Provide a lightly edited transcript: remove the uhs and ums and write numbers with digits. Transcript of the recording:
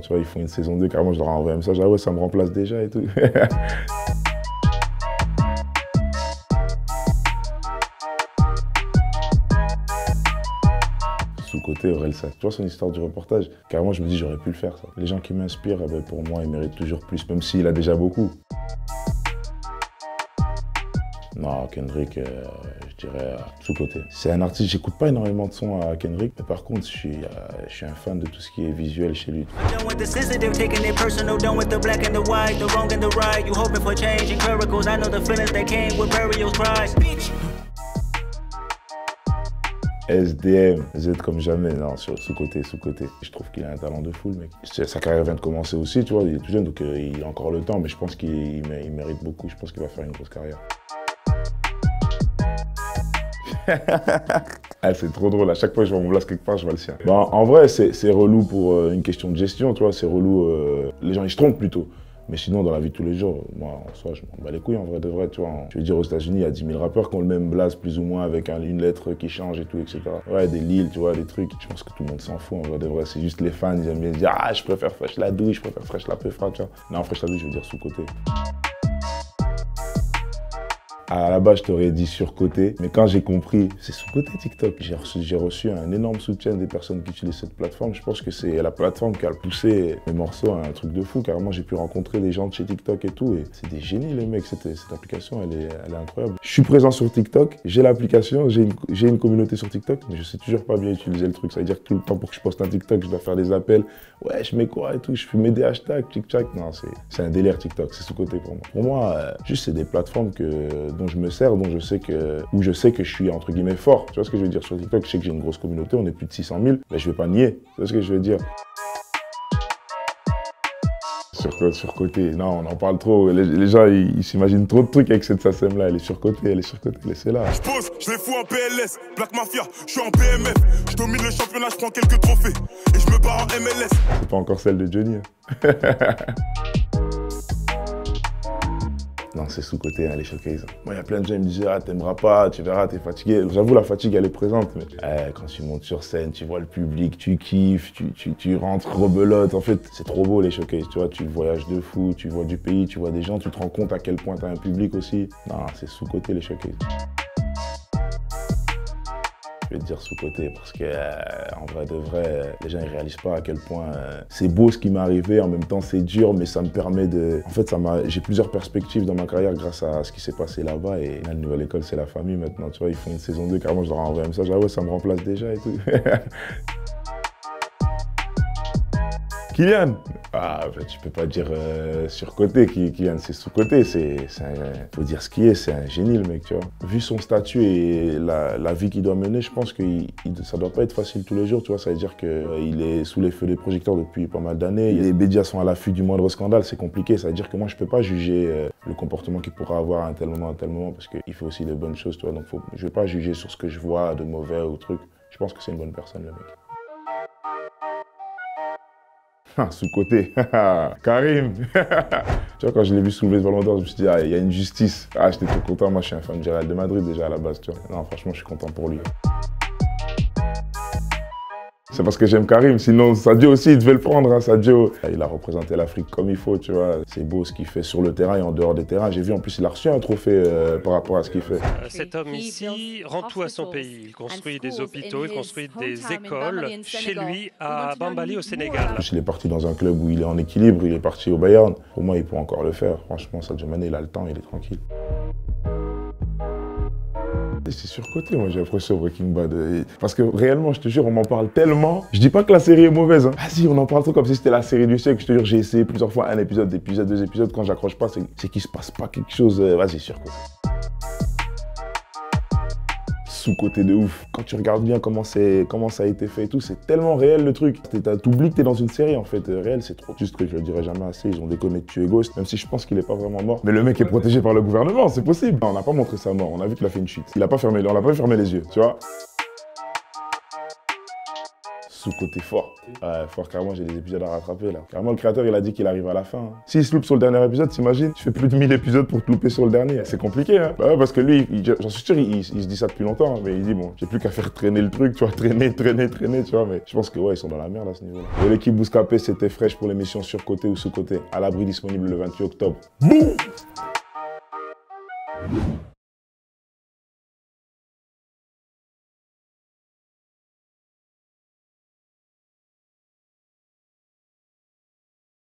Tu vois, ils font une saison 2, carrément, je leur envoie un message, ah ouais, ça me remplace déjà et tout. Sous-côté, Orelsan. Tu vois son histoire du reportage, carrément, je me dis, j'aurais pu le faire, ça. Les gens qui m'inspirent, eh ben, pour moi, ils méritent toujours plus, même s'il a déjà beaucoup. Non, Kendrick, je dirais sous-côté. C'est un artiste, j'écoute pas énormément de sons à Kendrick, mais par contre, je suis un fan de tout ce qui est visuel chez lui. SDM, Z comme jamais, non, sous-côté. Je trouve qu'il a un talent de fou, le mec. Sa carrière vient de commencer aussi, tu vois, il est tout jeune, donc il a encore le temps, mais je pense qu'il mérite beaucoup, je pense qu'il va faire une grosse carrière. Ah, c'est trop drôle, à chaque fois que je vois mon blast quelque part, je vois le sien. Bon, en vrai, c'est relou pour une question de gestion, tu vois, c'est relou, les gens ils se trompent plutôt. Mais sinon, dans la vie de tous les jours, moi, en soi, je m'en bats les couilles, en vrai de vrai, tu vois. Je veux dire, aux États-Unis, il y a 10 000 rappeurs qui ont le même blast, plus ou moins, avec une lettre qui change et tout, etc. Ouais, des Lil, tu vois, des trucs. Je pense que tout le monde s'en fout, en vrai de vrai. C'est juste les fans, ils aiment bien dire, ah, je préfère Fresh la douille, je préfère Fresh la Peufra, tu vois. Non, Fresh la douille, je veux dire sous-côté. À la base, je t'aurais dit surcoté, mais quand j'ai compris, c'est sous-côté TikTok. J'ai reçu un énorme soutien des personnes qui utilisent cette plateforme. Je pense que c'est la plateforme qui a poussé mes morceaux à un truc de fou. Carrément, j'ai pu rencontrer des gens de chez TikTok et tout. Et c'est des génies, les mecs. Cette application, elle est incroyable. Je suis présent sur TikTok, j'ai l'application, j'ai une communauté sur TikTok, mais je sais toujours pas bien utiliser le truc. Ça veut dire que tout le temps, pour que je poste un TikTok, je dois faire des appels. Ouais, je mets quoi et tout, je mets des hashtags, tic-tac. Non, c'est un délire TikTok, c'est sous-côté pour moi. Pour moi, juste c'est des plateformes dont je me sers, où je sais que je suis entre guillemets fort. Tu vois ce que je veux dire sur TikTok? Je sais que j'ai une grosse communauté, on est plus de 600 000, mais je vais pas nier. Tu vois ce que je veux dire? Surcoté, non, on en parle trop. Les gens, ils s'imaginent trop de trucs avec cette SACEM-là. Elle est surcotée, laissez-la. Je pose, je les fous en PLS, Black Mafia, je suis en PMF. Je domine le championnat, je prends quelques trophées. Et je me barre en MLS. C'est pas encore celle de Johnny. Non, c'est sous-côté, hein, les showcases. Moi, il y a plein de gens qui me disaient, ah, t'aimeras pas, tu verras, t'es fatigué. J'avoue, la fatigue, elle est présente. Mais quand tu montes sur scène, tu vois le public, tu kiffes, tu rentres rebelote. En fait, c'est trop beau, les showcases. Tu vois, tu voyages de fou, tu vois du pays, tu vois des gens, tu te rends compte à quel point t'as un public aussi. Non, c'est sous-côté, les showcases. Je vais te dire sous-côté parce que, en vrai de vrai, les gens ils réalisent pas à quel point c'est beau ce qui m'est arrivé, en même temps c'est dur, mais ça me permet de... En fait, j'ai plusieurs perspectives dans ma carrière grâce à ce qui s'est passé là-bas et la nouvelle école, c'est la famille maintenant, tu vois, ils font une saison 2, carrément je leur envoie un message, ah ouais, ça me remplace déjà et tout. Kylian, ah, bah, tu peux pas dire surcoté, Kylian, c'est sous-côté, faut dire ce qu'il est, c'est un génie le mec, tu vois. Vu son statut et la vie qu'il doit mener, je pense que ça doit pas être facile tous les jours, tu vois, ça veut dire qu'il est sous les feux des projecteurs depuis pas mal d'années, les médias sont à l'affût du moindre scandale, c'est compliqué, ça veut dire que moi je peux pas juger le comportement qu'il pourra avoir à un tel moment, parce qu'il fait aussi de bonnes choses, tu vois, donc je vais pas juger sur ce que je vois de mauvais ou truc, je pense que c'est une bonne personne le mec. Ah, sous-côté, Karim. Tu vois, quand je l'ai vu soulever le ballon d'or, je me suis dit, ah, il y a une justice. Ah, j'étais trop content, moi je suis un fan du Real de Madrid déjà à la base, tu vois. Non, franchement, je suis content pour lui. C'est parce que j'aime Karim, sinon Sadio aussi, il devait le prendre, hein, Sadio. Il a représenté l'Afrique comme il faut, tu vois. C'est beau ce qu'il fait sur le terrain et en dehors des terrains. J'ai vu, en plus, il a reçu un trophée par rapport à ce qu'il fait. Cet homme ici rend tout à son pays. Il construit des hôpitaux, il construit des écoles chez lui à Bambali au Sénégal. En plus, il est parti dans un club où il est en équilibre, il est parti au Bayern. Pour moi, il peut encore le faire. Franchement, Sadio Mané, il a le temps, il est tranquille. C'est surcoté, moi j'ai l'impression Breaking Bad. Parce que réellement, je te jure, on m'en parle tellement. Je dis pas que la série est mauvaise. Hein. Vas-y, on en parle trop comme si c'était la série du siècle. Je te jure, j'ai essayé plusieurs fois un épisode, deux épisodes. Quand j'accroche pas, c'est qu'il se passe pas quelque chose. Vas-y, surcoté. Sous-côté de ouf. Quand tu regardes bien comment ça a été fait et tout, c'est tellement réel le truc. T'oublies que t'es dans une série en fait. Réel, c'est trop juste que je le dirai jamais assez. Ils ont déconné de tuer Ghost, même si je pense qu'il est pas vraiment mort. Mais le mec est protégé par le gouvernement, c'est possible. On n'a pas montré sa mort, on a vu qu'il a fait une chute. On l'a pas fermé les yeux, tu vois. Sous-côté fort. Ouais, fort, carrément, j'ai des épisodes à rattraper là. Carrément, le créateur, il a dit qu'il arrive à la fin. Hein. S'il se loupe sur le dernier épisode, t'imagines? Tu fais plus de 1000 épisodes pour te louper sur le dernier. C'est compliqué, hein. Bah ouais, parce que lui, j'en suis sûr, il se dit ça depuis longtemps, hein, mais il dit, bon, j'ai plus qu'à faire traîner le truc, tu vois, traîner, tu vois, mais je pense que ouais, ils sont dans la merde à ce niveau-là. Et l'équipe Bouscapé, c'était fraîche pour l'émission Surcoté ou Sous-Côté. À l'abri, disponible le 28 octobre. Boum!